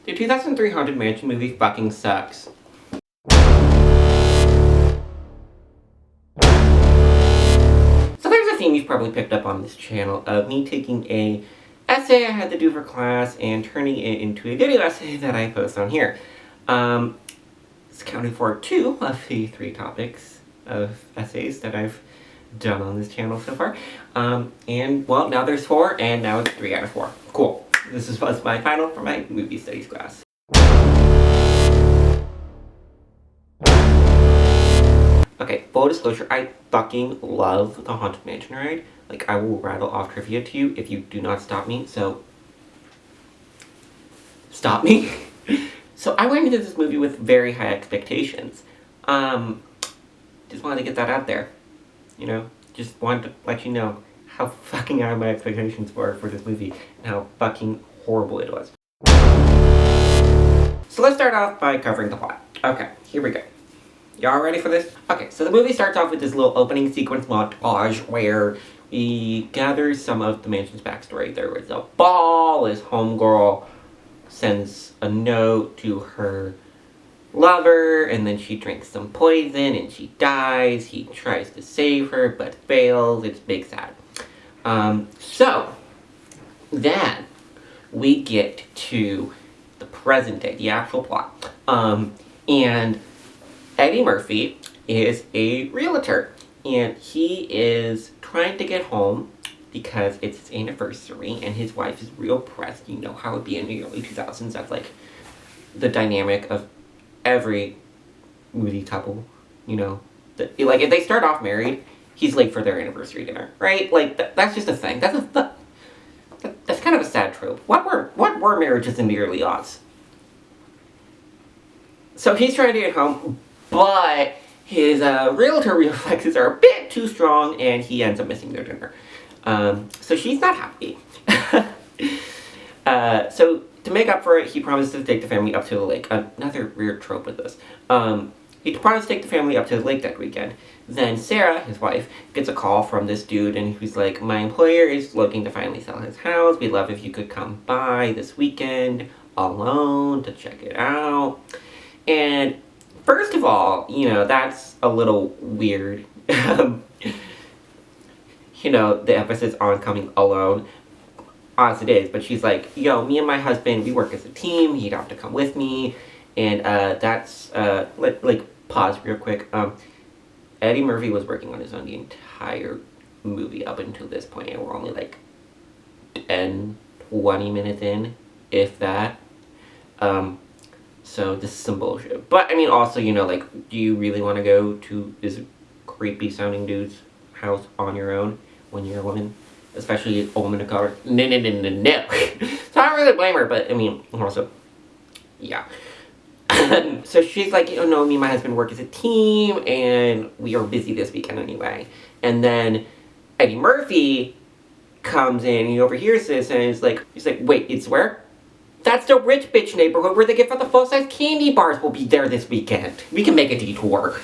The 2003 Haunted Mansion movie fucking sucks. So there's a theme you've probably picked up on this channel of me taking a essay I had to do for class and turning it into a video essay that I post on here. It's accounted for 2 of the 3 topics of essays that I've done on this channel so far. And well, now there's 4, and now it's 3 out of 4. Cool. This was my final for my movie studies class. Okay, full disclosure, I fucking love the Haunted Mansion ride. Like, I will rattle off trivia to you if you do not stop me, so stop me. So I went into this movie with very high expectations. Just wanted to get that out there. You know, just wanted to let you know how fucking high my expectations were for this movie and how fucking horrible it was. So let's start off by covering the plot. Okay, here we go. Y'all ready for this? Okay, so the movie starts off with this little opening sequence montage where we gather some of the mansion's backstory. There was a ball, his homegirl sends a note to her lover, and then she drinks some poison and she dies. He tries to save her but fails. It's big sad. So then we get to the present day, the actual plot. And Eddie Murphy is a realtor, and he is trying to get home because it's his anniversary, and his wife is real pressed. You know how it would be in the early 2000s. That's like the dynamic of every movie couple, you know. Like, if they start off married, he's late for their anniversary dinner, right? Like, that's just a thing. That's kind of a sad trope. What were marriages in the early aughts? So he's trying to get home, but his realtor reflexes are a bit too strong, and he ends up missing their dinner. So she's not happy. So to make up for it, he promises to take the family up to the lake. Another weird trope with this. He promised to take the family up to the lake that weekend. Then Sarah, his wife, gets a call from this dude, and he's like, my employer is looking to finally sell his house. We'd love if you could come by this weekend alone to check it out. And first of all, you know, that's a little weird. You know, the emphasis on coming alone, as it is. But she's like, yo, me and my husband, we work as a team. He'd have to come with me. And that's, pause real quick. Eddie Murphy was working on his own the entire movie up until this point. And we're only like 10, 20 minutes in, if that. So this is some bullshit. But, I mean, also, you know, like, do you really want to go to this creepy sounding dude's house on your own when you're a woman? Especially a woman of color? No. So I don't really blame her, but, I mean, also, yeah. So she's like, you know, me and my husband work as a team, and we are busy this weekend anyway. And then Eddie Murphy comes in, and he overhears this, and he's like, wait, it's where? That's the rich bitch neighborhood where they get for the full-size candy bars. Will be there this weekend. We can make a detour.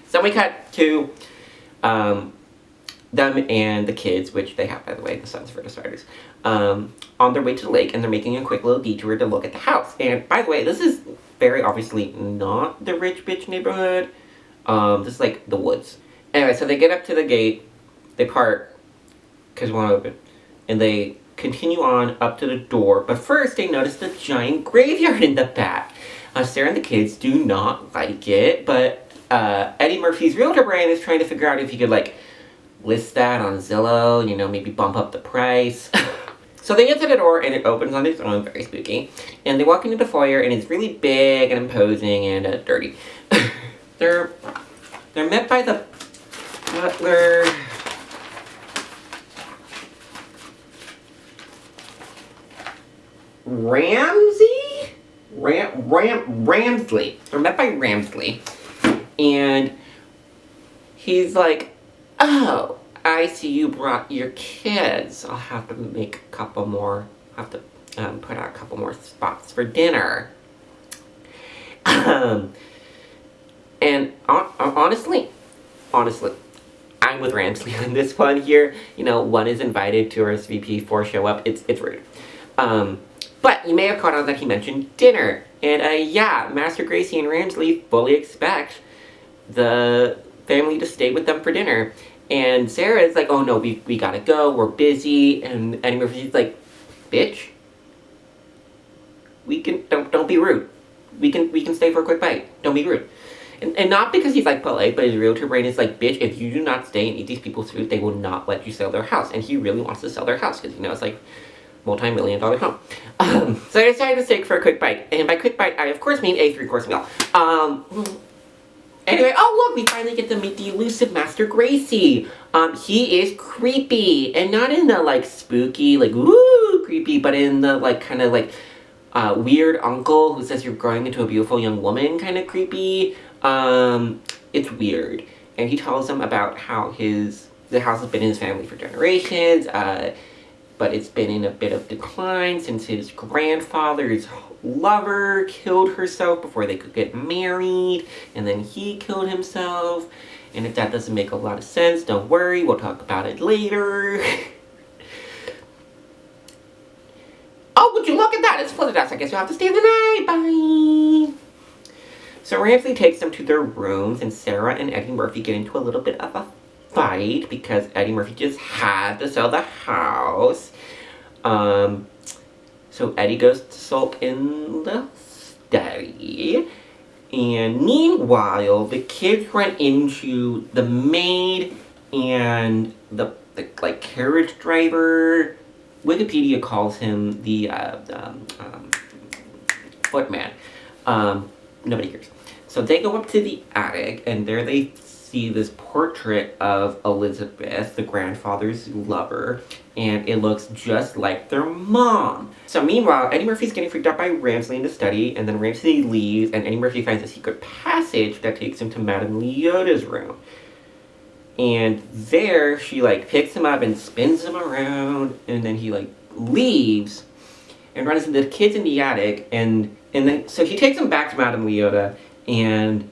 So we cut to them and the kids, which they have, by the way, the sons for the starters, on their way to the lake, and they're making a quick little detour to look at the house. And by the way, this is very obviously not the rich bitch neighborhood. This is like the woods. Anyway, so they get up to the gate. They park, because we want to open, and they continue on up to the door, but first they notice the giant graveyard in the back. Sarah and the kids do not like it, but Eddie Murphy's realtor brain is trying to figure out if he could, like, list that on Zillow, you know, maybe bump up the price. So they get to the door, and it opens on its own, very spooky, and they walk into the foyer, and it's really big and imposing and dirty. They're met by the butler. Ramsley. They're met by Ramsley. And he's like, oh, I see you brought your kids. I'll have to make a couple more, put out a couple more spots for dinner. And honestly, I I'm with Ramsley on this one here. You know, one is invited to RSVP, 4 show up. It's rude. But you may have caught on that he mentioned dinner. And yeah, Master Gracie and Ramsley fully expect the family to stay with them for dinner. And Sarah's like, oh no, we gotta go, we're busy. And Eddie Murphy's like, bitch, we can, don't be rude. We can stay for a quick bite. Don't be rude. And not because he's like polite, but his realtor brain is like, bitch, if you do not stay and eat these people's food, they will not let you sell their house. And he really wants to sell their house because, you know, it's like multi-million-dollar home. So I decided to stay for a quick bite. And by quick bite, I of course mean a 3-course meal. Anyway, oh look, we finally get to meet the elusive Master Gracie. He is creepy. And not in the like spooky, like woo creepy, but in the like kind of like weird uncle who says you're growing into a beautiful young woman kind of creepy. It's weird. And he tells them about how the house has been in his family for generations, but it's been in a bit of decline since his grandfather's lover killed herself before they could get married, and then he killed himself. And if that doesn't make a lot of sense, don't worry, we'll talk about it later. Oh, would you look at that? It's flooded out, so I guess you'll have to stay the night. Bye. So Ramsley takes them to their rooms, and Sarah and Eddie Murphy get into a little bit of a fight because Eddie Murphy just had to sell the house. So Eddie goes to sulk in the study. And meanwhile, the kids run into the maid and the like carriage driver. Wikipedia calls him the footman. Nobody cares. So they go up to the attic, and there they see this portrait of Elizabeth, the grandfather's lover, and it looks just like their mom. So meanwhile, Eddie Murphy's getting freaked out by Ramsley in the study, and then Ramsley leaves, and Eddie Murphy finds a secret passage that takes him to Madame Leota's room. And there, she, like, picks him up and spins him around, and then he, like, leaves and runs into the kids in the attic, and then, so he takes him back to Madame Leota, and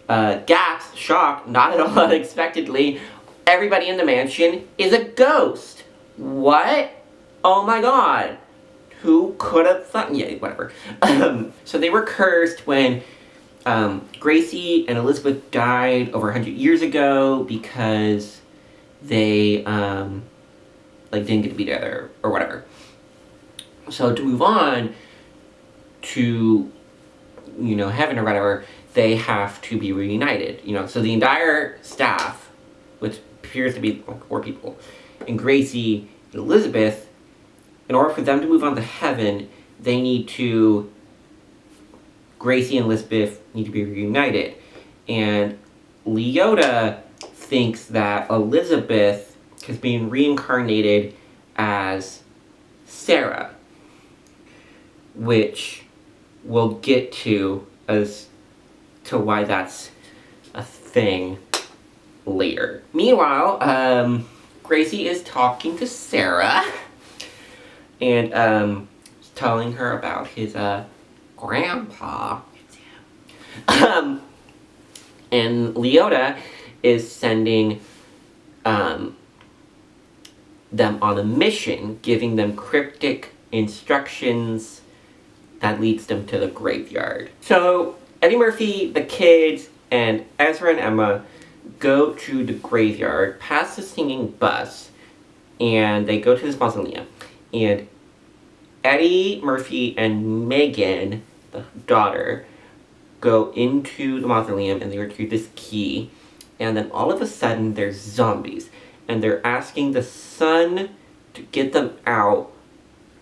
gasps, shocked, not at all unexpectedly, everybody in the mansion is a ghost. What? Oh my god. Who could have thought? Yeah, whatever. So they were cursed when Gracie and Elizabeth died over 100 years ago because they like didn't get to be together or whatever. So to move on to, you know, heaven or whatever, they have to be reunited. You know, so the entire staff, which appears to be like 4 people, and Gracie and Elizabeth, in order for them to move on to heaven, they need to, Gracie and Elizabeth need to be reunited. And Leota thinks that Elizabeth is being reincarnated as Sarah, which we'll get to as to why that's a thing later. Meanwhile, Gracie is talking to Sarah and telling her about his grandpa. And Leota is sending them on a mission, giving them cryptic instructions that leads them to the graveyard. So Eddie Murphy, the kids, and Ezra and Emma go to the graveyard, past the singing bus, and they go to this mausoleum. And Eddie Murphy and Megan, the daughter, go into the mausoleum and they retrieve this key. And then all of a sudden, there's zombies. And they're asking the son to get them out,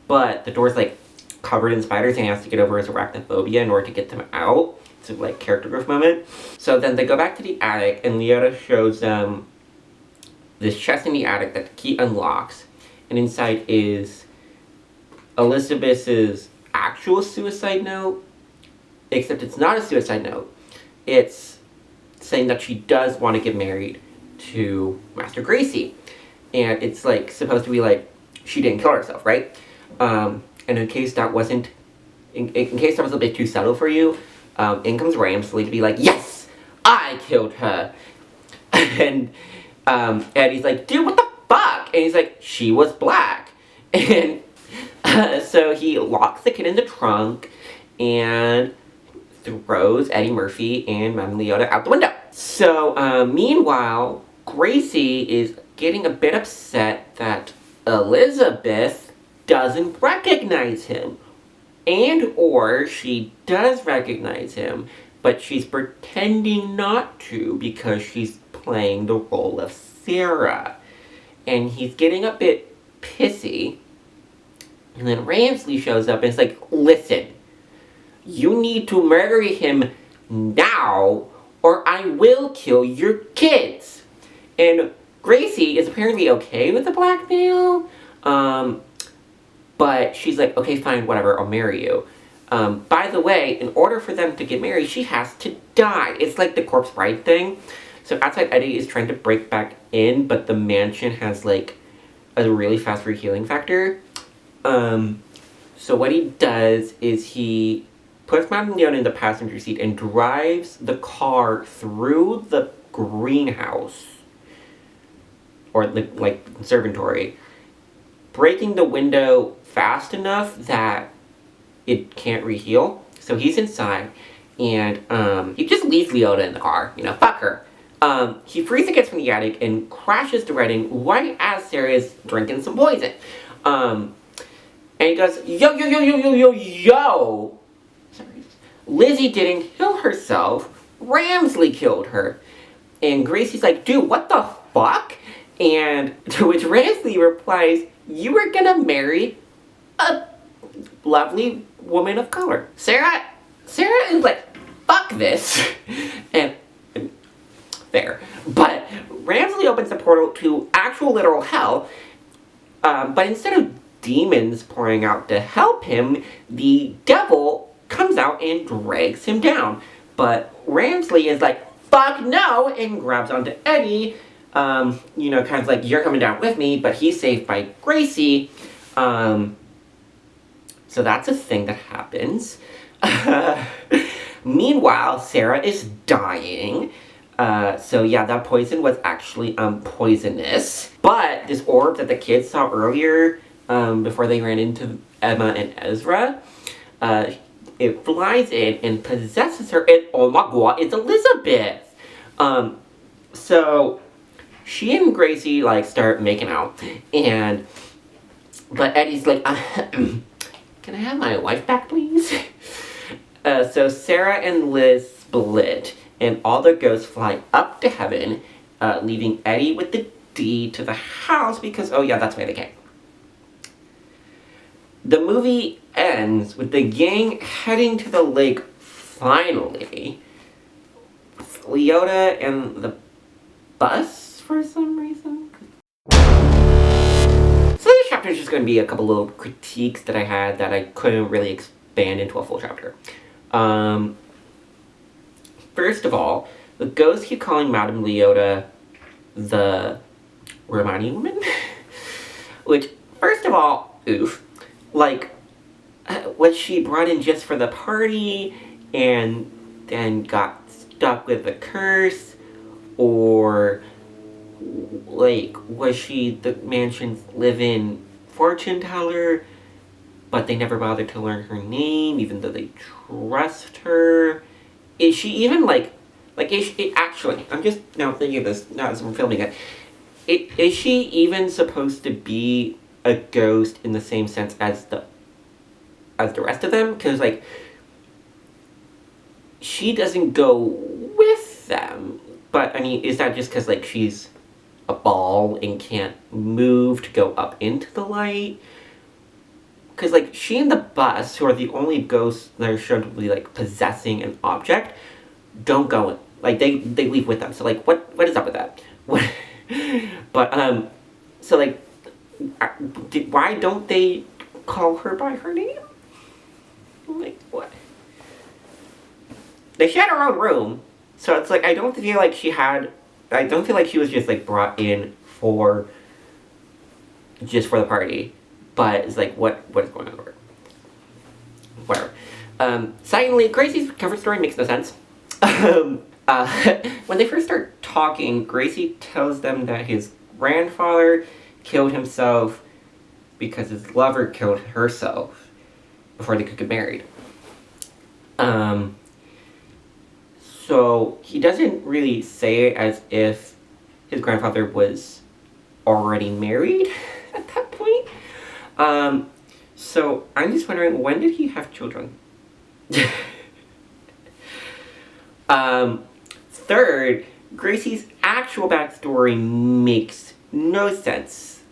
but the door's like covered in spiders and he has to get over his arachnophobia in order to get them out. It's a like character growth moment. So then they go back to the attic and Leota shows them this chest in the attic that the key unlocks. And inside is Elizabeth's actual suicide note, except it's not a suicide note. It's saying that she does want to get married to Master Gracie. And it's like supposed to be like she didn't kill herself, right? And in case that wasn't, in case that was a bit too subtle for you, in comes Ramsley to be like, yes, I killed her. And Eddie's like, dude, what the fuck? And he's like, she was black. And so he locks the kid in the trunk and throws Eddie Murphy and Madame Leota out the window. So, meanwhile, Gracie is getting a bit upset that Elizabeth doesn't recognize him. And or she does recognize him, but she's pretending not to because she's playing the role of Sarah. And he's getting a bit pissy. And then Ramsley shows up and is like, listen, you need to marry him now or I will kill your kids. And Gracie is apparently okay with the blackmail. But she's like, okay, fine, whatever, I'll marry you. By the way, in order for them to get married, she has to die. It's like the corpse bride thing. So outside Eddie is trying to break back in, but the mansion has like a really fast healing factor. So what he does is he puts Madame Leota in the passenger seat and drives the car through the greenhouse, or the, like, conservatory, breaking the window fast enough that it can't reheal. So he's inside, and he just leaves Leota in the car. You know, fuck her. He frees the kids from the attic and crashes the wedding right as Sarah is drinking some poison. And he goes, yo! Sorry. Lizzie didn't kill herself. Ramsley killed her. And Gracie's like, dude, what the fuck? And to which Ramsley replies, you were gonna marry a lovely woman of color. Sarah is like, fuck this. and fair. But Ramsley opens the portal to actual literal hell. But instead of demons pouring out to help him, the devil comes out and drags him down. But Ramsley is like, fuck no, and grabs onto Eddie, you know, kind of like, you're coming down with me, but he's saved by Gracie. So that's a thing that happens. Meanwhile, Sarah is dying. So yeah, that poison was actually poisonous. But this orb that the kids saw earlier, before they ran into Emma and Ezra, it flies in and possesses her, and oh my god, it's Elizabeth! So she and Gracie like start making out, but Eddie's like, can I have my wife back, please? So Sarah and Liz split, and all the ghosts fly up to heaven, leaving Eddie with the deed to the house because, oh yeah, that's why they came. The movie ends with the gang heading to the lake finally, with Leota and the bus for some reason. So this chapter is just going to be a couple little critiques that I had that I couldn't really expand into a full chapter. First of all, the ghosts keep calling Madame Leota the Romani woman. Which, first of all, oof. Like, was she brought in just for the party and then got stuck with the curse? Or, like, was she the mansion's live-in fortune teller, but they never bothered to learn her name, even though they trust her? Is she even, is she, actually, I'm just now thinking of this, now as I'm filming it, is she even supposed to be a ghost in the same sense as the rest of them? Because, like, she doesn't go with them. But, I mean, is that just because, like, she's a ball and can't move to go up into the light? Because, like, she and the bus, who are the only ghosts that are shown to be, like, possessing an object, don't go in. Like, they leave with them. So, like, what is up with that? What? But, so, like, why don't they call her by her name? Like, what? They shared her own room, so it's like, I don't feel like she was just, like, brought in just for the party, but it's like, what is going on with her? Whatever. Secondly, Gracie's cover story makes no sense. Uh, when they first start talking, Gracie tells them that his grandfather killed himself because his lover killed herself before they could get married. Um, so he doesn't really say it as if his grandfather was already married at that point. So I'm just wondering, when did he have children? Third, Gracie's actual backstory makes no sense.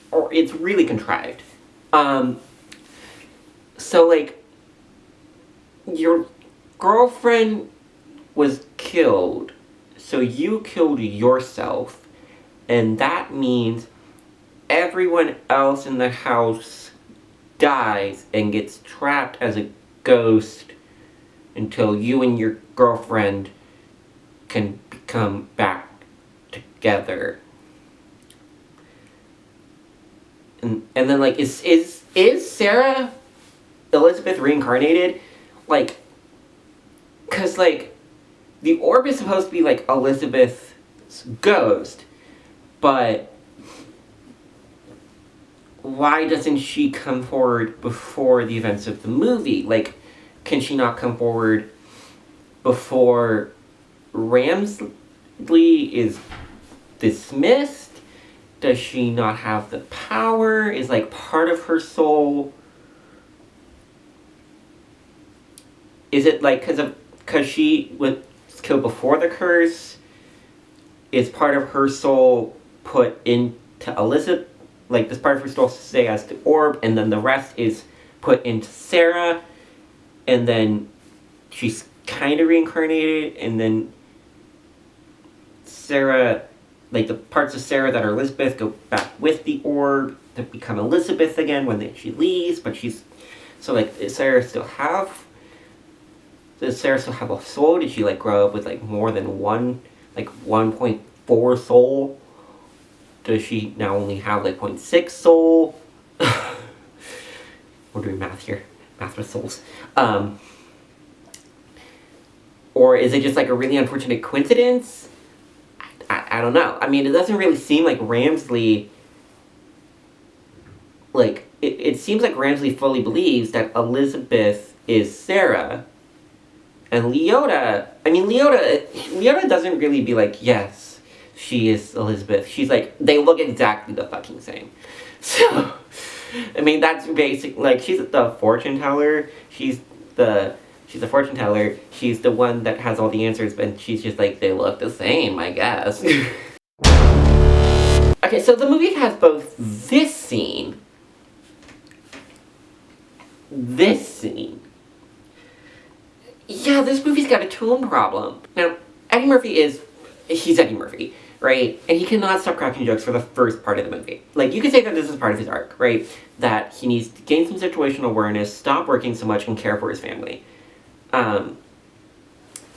Or it's really contrived. So, like, your girlfriend was killed, so you killed yourself, and that means everyone else in the house dies and gets trapped as a ghost until you and your girlfriend can come back together. And then, like, is Sarah Elizabeth reincarnated? Like, because, like, the orb is supposed to be, like, Elizabeth's ghost, but why doesn't she come forward before the events of the movie? Like, can she not come forward before Ramsley is dismissed? Does she not have the power? Is, like, part of her soul... Is it, like, because she was killed before the curse? Is part of her soul put into Elizabeth? Like, does part of her soul stay as the orb, and then the rest is put into Sarah, and then she's kind of reincarnated, and then Sarah... Like, the parts of Sarah that are Elizabeth go back with the orb to become Elizabeth again when she leaves, but she's... So, like, does Sarah still have a soul? Did she, like, grow up with, like, more than one, like, 1.4 soul? Does she now only have, like, 0.6 soul? We're doing math here. Math with souls. Or is it just, like, a really unfortunate coincidence? I don't know. I mean, it doesn't really seem like Ramsley... Like, it seems like Ramsley fully believes that Elizabeth is Sarah. And Leota... I mean, Leota doesn't really be like, yes, she is Elizabeth. She's like, they look exactly the fucking same. So, I mean, that's basic... Like, she's the fortune teller. She's the fortune teller. She's the one that has all the answers, but she's just like, they look the same, I guess. Okay, so the movie has both this scene. Yeah, this movie's got a tone problem. Now, he's Eddie Murphy, right? And he cannot stop cracking jokes for the first part of the movie. Like, you could say that this is part of his arc, right? That he needs to gain some situational awareness, stop working so much, and care for his family.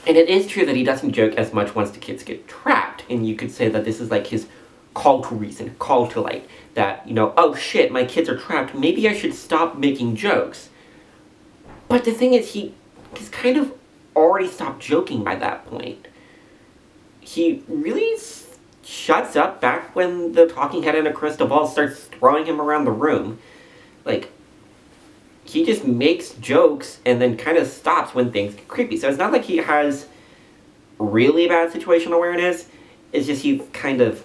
And it is true that he doesn't joke as much once the kids get trapped, and you could say that this is like his call to reason, call to light, that, you know, oh shit, my kids are trapped, maybe I should stop making jokes. But the thing is, he's kind of already stopped joking by that point. He really shuts up back when the talking head in a crystal ball starts throwing him around the room. Like, he just makes jokes and then kind of stops when things get creepy. So it's not like he has really bad situational awareness. It's just he's kind of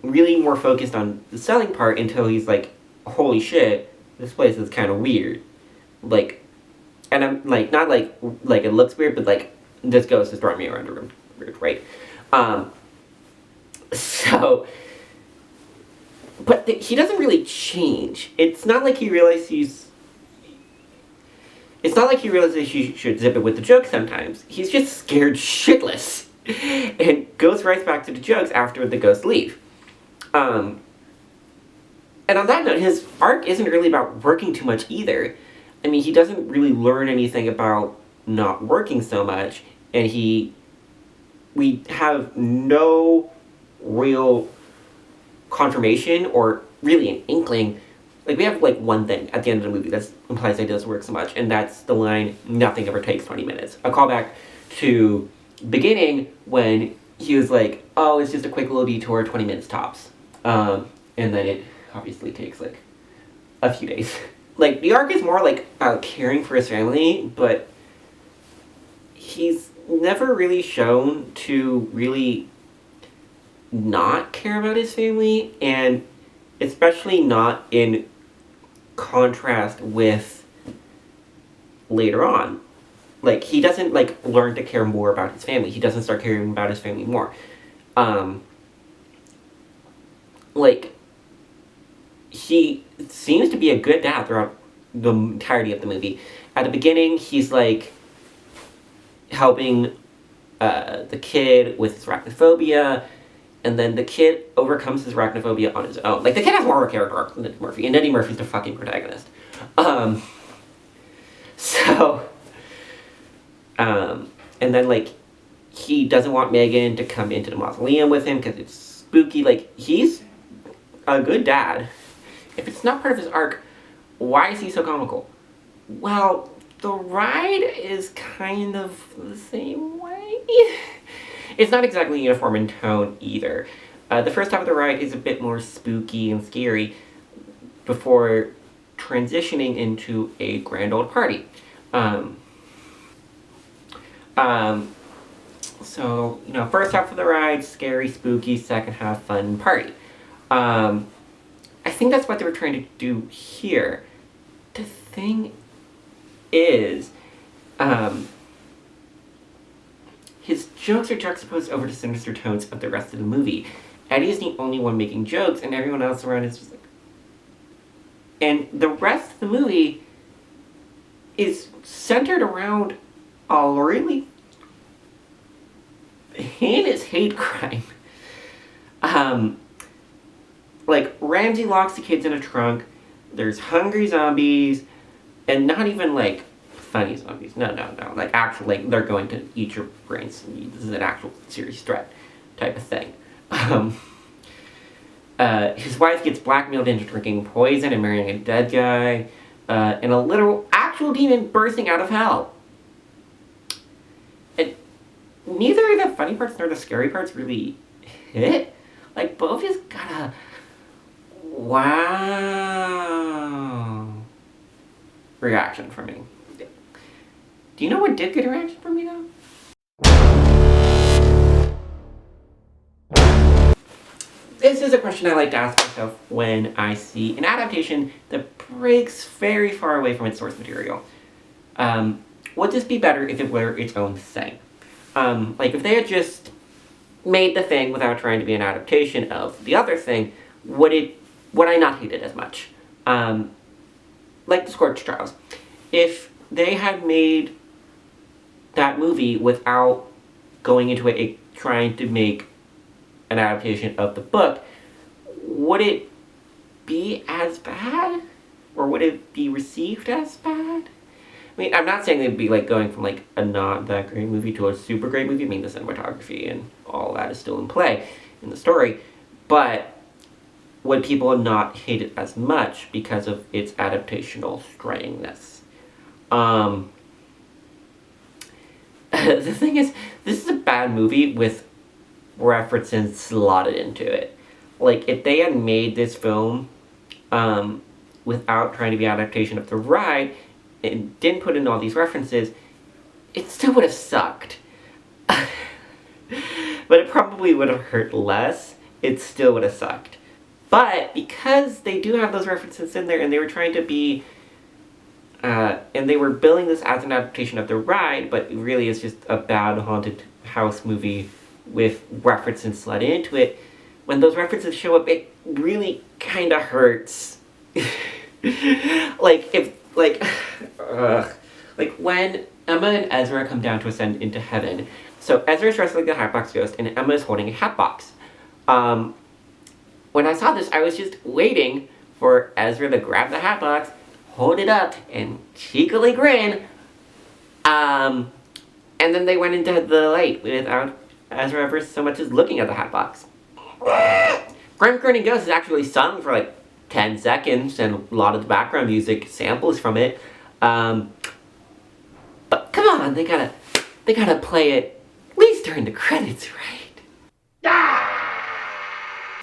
really more focused on the selling part until he's like, holy shit, this place is kind of weird. Like, and I'm like, not like it looks weird, but like, this ghost is throwing me around the room. Weird, right? So... But he doesn't really change. It's not like he realizes It's not like he realizes he should zip it with the jokes sometimes. He's just scared shitless. And goes right back to the jokes after the ghosts leave. And on that note, his arc isn't really about working too much either. I mean, he doesn't really learn anything about not working so much. And we have no real confirmation or really an inkling Like, we have, like, one thing at the end of the movie that implies it doesn't work so much, and that's the line, nothing ever takes 20 minutes. A callback to beginning when he was like, oh, it's just a quick little detour, 20 minutes tops. And then it obviously takes, like, a few days. Like, the arc is more, like, about caring for his family, but he's never really shown to really not care about his family, and especially not in contrast with later on. Like, he doesn't, like, learn to care more about his family. He doesn't start caring about his family more. Like, he seems to be a good dad throughout the entirety of the movie. At the beginning, he's, like, helping the kid with his arachnophobia, and then the kid overcomes his arachnophobia on his own. Like, the kid has more of a character arc than Eddie Murphy, and Eddie Murphy's the fucking protagonist. And then, like, he doesn't want Megan to come into the mausoleum with him because it's spooky. Like, he's a good dad. If it's not part of his arc, why is he so comical? Well, the ride is kind of the same way. It's not exactly uniform in tone either. The first half of the ride is a bit more spooky and scary before transitioning into a grand old party. So, you know, first half of the ride, scary, spooky, second half, fun, party. I think that's what they were trying to do here. The thing is, his jokes are juxtaposed over the sinister tones of the rest of the movie. Eddie is the only one making jokes, and everyone else around is just like... And the rest of the movie is centered around a really heinous hate crime. Like, Ramsey locks the kids in a trunk, there's hungry zombies, and not even, like, funny zombies. No. Like, actual, like, they're going to eat your brains. This is an actual serious threat type of thing. His wife gets blackmailed into drinking poison and marrying a dead guy, and a literal, actual demon bursting out of hell. And neither the funny parts nor the scary parts really hit. Like, both just got a wow reaction from me. Do you know what did get a reaction from me, though? This is a question I like to ask myself when I see an adaptation that breaks very far away from its source material. Would this be better if it were its own thing? Like, if they had just made the thing without trying to be an adaptation of the other thing, would I not hate it as much? Like the Scorched Trials. If they had made that movie without going into it trying to make an adaptation of the book, would it be as bad? Or would it be received as bad? I mean, I'm not saying it'd be like going from like a not that great movie to a super great movie. I mean, the cinematography and all that is still in play in the story. But would people not hate it as much because of its adaptational strangeness? The thing is, this is a bad movie with references slotted into it. Like, if they had made this film without trying to be an adaptation of the ride and didn't put in all these references, it still would have sucked. But it probably would have hurt less. It still would have sucked. But because they do have those references in there and they were trying to be and they were billing this as an adaptation of the ride, but it really is just a bad haunted house movie with references slid into it. When those references show up, it really kind of hurts. Like when Emma and Ezra come down to ascend into heaven. So Ezra's dressed like the Hatbox Ghost, and Emma is holding a hatbox. When I saw this, I was just waiting for Ezra to grab the hatbox, hold it up, and cheekily grin. And then they went into the light without Ezra ever so much as looking at the hatbox. Grim Grinning Ghost is actually sung for like 10 seconds, and a lot of the background music samples from it. But come on, they gotta play it at least during the credits, right?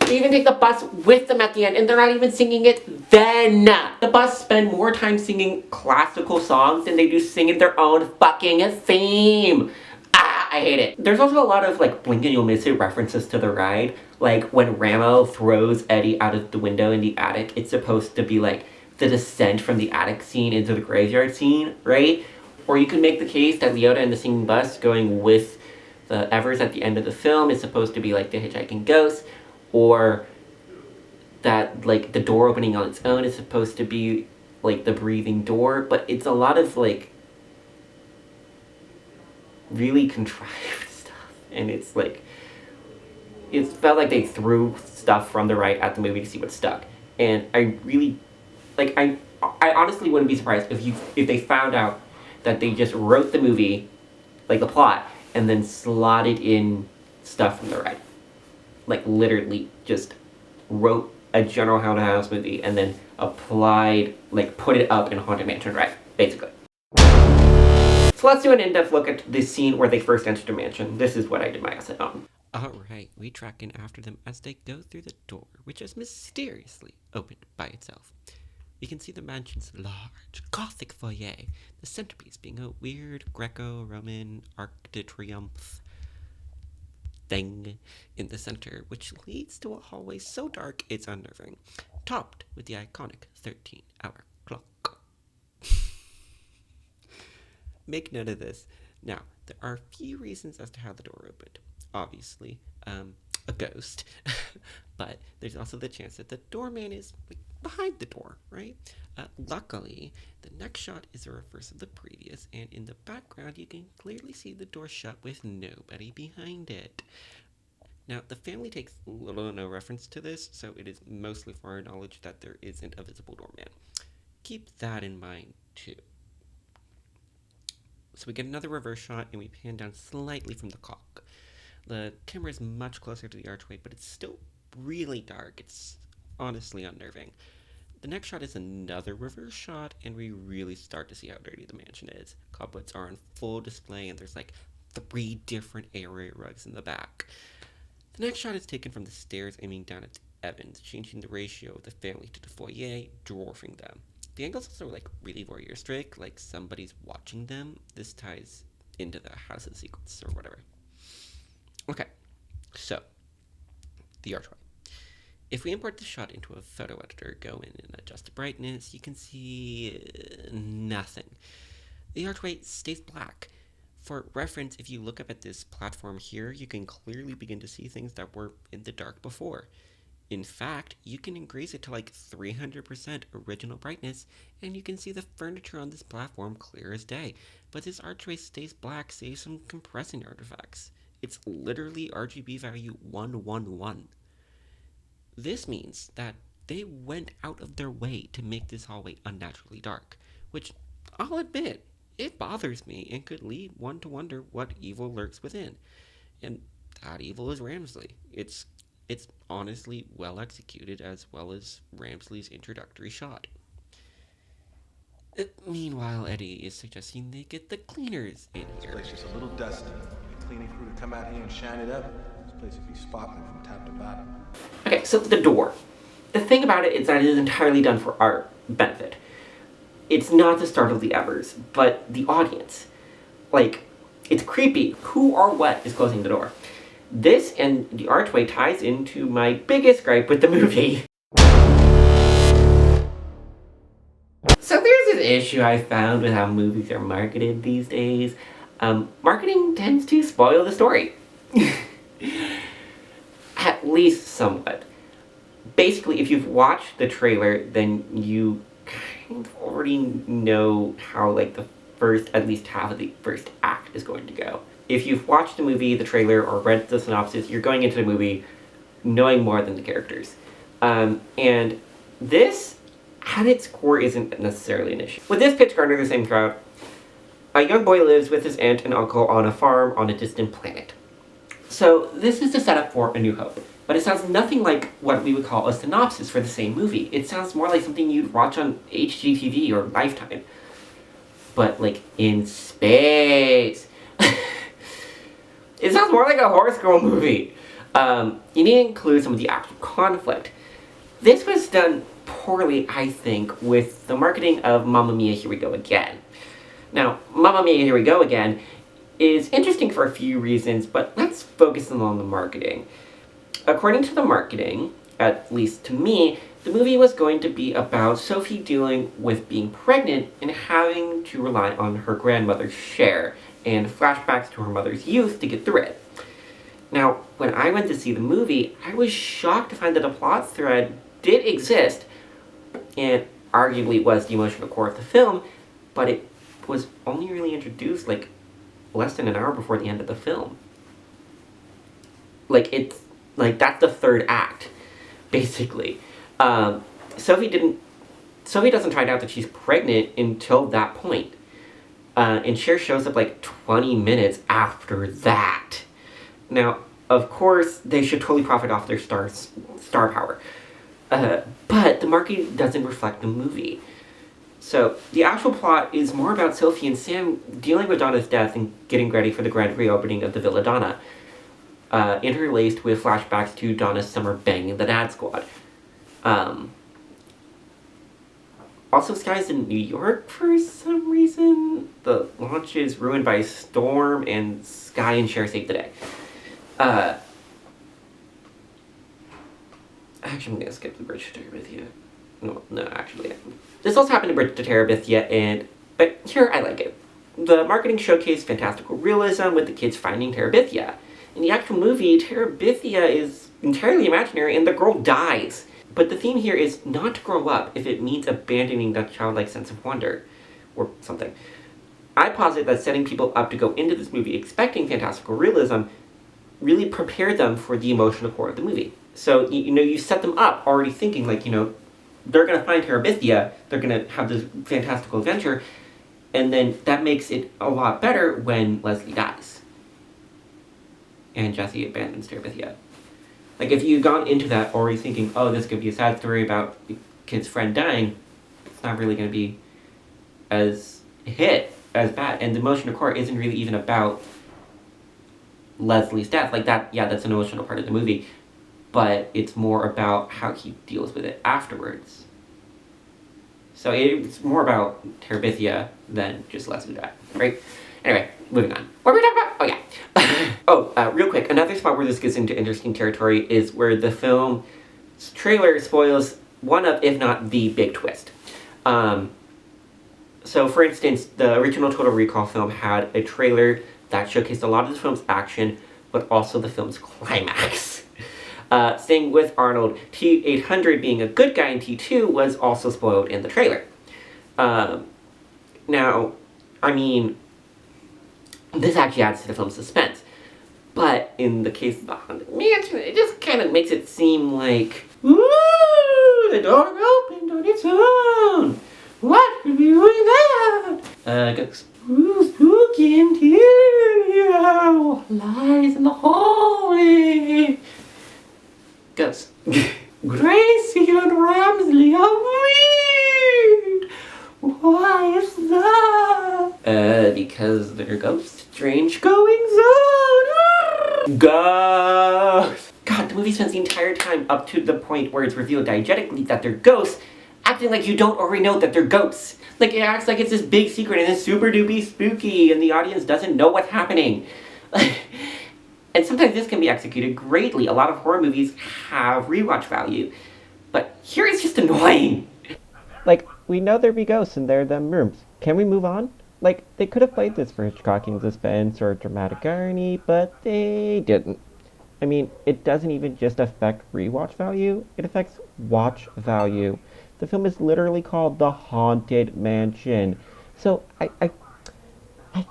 They even take the bus with them at the end, and they're not even singing it then. The bus spend more time singing classical songs than they do singing their own fucking theme. I hate it. There's also a lot of like blink and you'll miss it references to the ride. Like when Ramo throws Eddie out of the window in the attic, it's supposed to be like the descent from the attic scene into the graveyard scene, right? Or you can make the case that Leota and the singing bus going with the Evers at the end of the film is supposed to be like the hitchhiking ghost, or that like the door opening on its own is supposed to be like the breathing door, but it's a lot of like really contrived stuff, and it's like it felt like they threw stuff from the ride at the movie to see what stuck. And I really like I honestly wouldn't be surprised if they found out that they just wrote the movie, like the plot, and then slotted in stuff from the ride. Like literally just wrote a General Haunted House movie and then applied, like put it up in Haunted Mansion ride, basically. So let's do an in-depth look at the scene where they first entered the mansion. This is what I did my essay on. Alright, we track in after them as they go through the door, which is mysteriously opened by itself. We can see the mansion's large, Gothic foyer, the centerpiece being a weird Greco-Roman Arc de Triomphe thing in the center, which leads to a hallway so dark it's unnerving, topped with the iconic 13-hour clock. Make note of this. Now, there are a few reasons as to how the door opened. Obviously, a ghost. But there's also the chance that the doorman is like, behind the door, right? Luckily, the next shot is a reverse of the previous, and in the background you can clearly see the door shut with nobody behind it. Now, the family takes little or no reference to this, so it is mostly for our knowledge that there isn't a visible doorman. Keep that in mind, too. So we get another reverse shot, and we pan down slightly from the clock. The camera is much closer to the archway, but it's still really dark. It's honestly unnerving. The next shot is another reverse shot, and we really start to see how dirty the mansion is. Cobwebs are on full display, and there's like 3 different area rugs in the back. The next shot is taken from the stairs, aiming down at the Evans, changing the ratio of the family to the foyer, dwarfing them. The angle's also like really voyeuristic, like somebody's watching them. This ties into the houses sequence or whatever. Okay, so the archway. If we import the shot into a photo editor, go in and adjust the brightness, you can see nothing. The archway stays black. For reference, if you look up at this platform here, you can clearly begin to see things that were in the dark before. In fact, you can increase it to like 300% original brightness, and you can see the furniture on this platform clear as day. But this archway stays black, saves some compressing artifacts. It's literally RGB value 111. This means that they went out of their way to make this hallway unnaturally dark, which I'll admit, it bothers me and could lead one to wonder what evil lurks within. And that evil is Ramsley. It's honestly well executed, as well as Ramsley's introductory shot. Meanwhile, Eddie is suggesting they get the cleaners in here. This place is a little dusty. The cleaning crew to come out here and shine it up. This place would be sparkling from top to bottom. Okay, so the door. The thing about it is that it is entirely done for our benefit. It's not to startle the Evers, but the audience. Like, it's creepy. Who or what is closing the door? This and the archway ties into my biggest gripe with the movie. So there's this issue I found with how movies are marketed these days. Marketing tends to spoil the story. At least somewhat. Basically, if you've watched the trailer, then you kind of already know how, like, the first, at least half of the first act is going to go. If you've watched the movie, the trailer, or read the synopsis, you're going into the movie knowing more than the characters. And this, at its core, isn't necessarily an issue. With this pitch garner the same crowd, a young boy lives with his aunt and uncle on a farm on a distant planet. So this is the setup for A New Hope. But it sounds nothing like what we would call a synopsis for the same movie. It sounds more like something you'd watch on HGTV or Lifetime. But, like, in space. It sounds more like a horse girl movie. You need to include some of the actual conflict. This was done poorly, I think, with the marketing of Mamma Mia, Here We Go Again. Now, Mamma Mia, Here We Go Again is interesting for a few reasons, but let's focus on the marketing. According to the marketing, at least to me, the movie was going to be about Sophie dealing with being pregnant and having to rely on her grandmother's share and flashbacks to her mother's youth to get through it. Now, when I went to see the movie, I was shocked to find that a plot thread did exist and arguably was the emotional core of the film, but it was only really introduced like less than an hour before the end of the film. That's the third act, basically. Sophie doesn't find out that she's pregnant until that point. And Cher shows up like 20 minutes after that. Now, of course, they should totally profit off their star power. But the marketing doesn't reflect the movie. So, the actual plot is more about Sophie and Sam dealing with Donna's death and getting ready for the grand reopening of the Villa Donna, interlaced with flashbacks to Donna's summer banging the Dad Squad. Also, Sky's in New York for some reason. The launch is ruined by a storm, and Sky and Cher save the day. Actually, I'm gonna skip the bridge to Terabithia. No, actually. This also happened to Bridge to Terabithia, but here I like it. The marketing showcased fantastical realism with the kids finding Terabithia. In the actual movie, Terabithia is entirely imaginary and the girl dies. But the theme here is not to grow up if it means abandoning that childlike sense of wonder, or something. I posit that setting people up to go into this movie expecting fantastical realism really prepared them for the emotional core of the movie. So, you set them up already thinking, they're going to find Terabithia, they're going to have this fantastical adventure, and then that makes it a lot better when Leslie dies. And Jesse abandons Terabithia. If you'd gone into that already thinking, oh, this could be a sad story about the kid's friend dying, it's not really going to be as hit, as bad. And the emotional core isn't really even about Leslie's death. That's an emotional part of the movie. But it's more about how he deals with it afterwards. So it's more about Terabithia than just Leslie died, right? Anyway, moving on. What were we talking about? Oh, yeah. Real quick, another spot where this gets into interesting territory is where the film's trailer spoils one of, if not the big twist. So, for instance, the original Total Recall film had a trailer that showcased a lot of the film's action, but also the film's climax. Staying with Arnold, T-800 being a good guy in T2 was also spoiled in the trailer. Now, this actually adds to the film's suspense. But in the case of the Haunted Mansion, it just kind of makes it seem like, ooh, the door opened on its own. What could be doing that? Goes, ooh, spooky interior lies in the hallway. Goes, Gracie and Ramsley are weird. Why is that? Because they're ghosts. Strange goings on. Ghosts. God, the movie spends the entire time up to the point where it's revealed diegetically that they're ghosts, acting like you don't already know that they're ghosts. It acts like it's this big secret and it's super duper spooky and the audience doesn't know what's happening. And sometimes this can be executed greatly. A lot of horror movies have rewatch value. But here it's just annoying. We know there be ghosts in there them rooms. Can we move on? They could have played this for Hitchcocking suspense or dramatic irony, but they didn't. It doesn't even just affect rewatch value, it affects watch value. The film is literally called The Haunted Mansion. So, I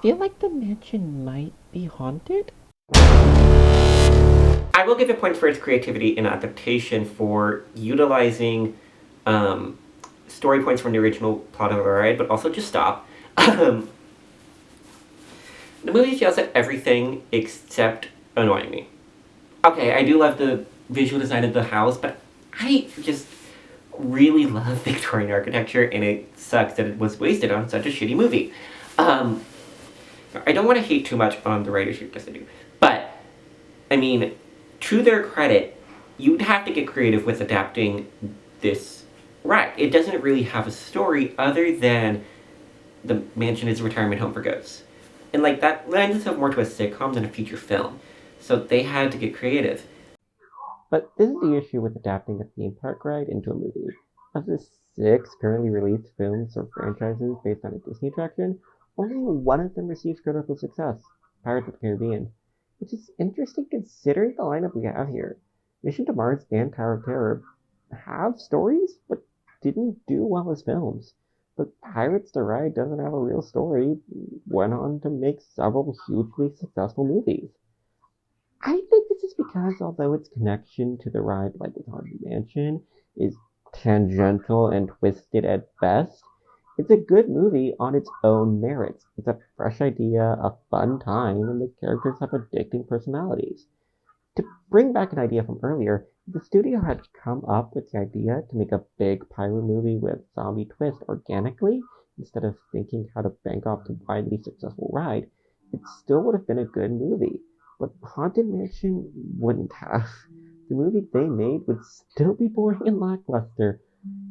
feel like the mansion might be haunted? I will give it points for its creativity in adaptation for utilizing story points from the original plot of the ride, but also just stop. The movie fails at everything except annoying me. Okay, I do love the visual design of the house, but I just really love Victorian architecture, and it sucks that it was wasted on such a shitty movie. Um, I don't want to hate too much on the writers here, because I do, but I mean, to their credit, you'd have to get creative with adapting this ride. It doesn't really have a story other than the mansion is a retirement home for ghosts. And like that lends itself more to a sitcom than a feature film. So they had to get creative. But this is the issue with adapting a theme park ride into a movie. Of the 6 currently released films or franchises based on a Disney attraction, only one of them received critical success, Pirates of the Caribbean, which is interesting considering the lineup we have here. Mission to Mars and Tower of Terror have stories, but didn't do well as films. But Pirates the Ride doesn't have a real story, went on to make several hugely successful movies. I think this is because although its connection to the ride, like with Haunted Mansion, is tangential and twisted at best, it's a good movie on its own merits. It's a fresh idea, a fun time, and the characters have addicting personalities. To bring back an idea from earlier, if the studio had come up with the idea to make a big pirate movie with zombie twist organically, instead of thinking how to bank off the widely successful ride, it still would have been a good movie. But Haunted Mansion wouldn't have. The movie they made would still be boring and lackluster,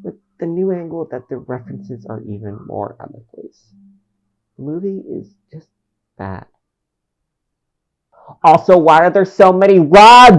with the new angle that the references are even more out of place. The movie is just bad. Also, why are there so many rugs?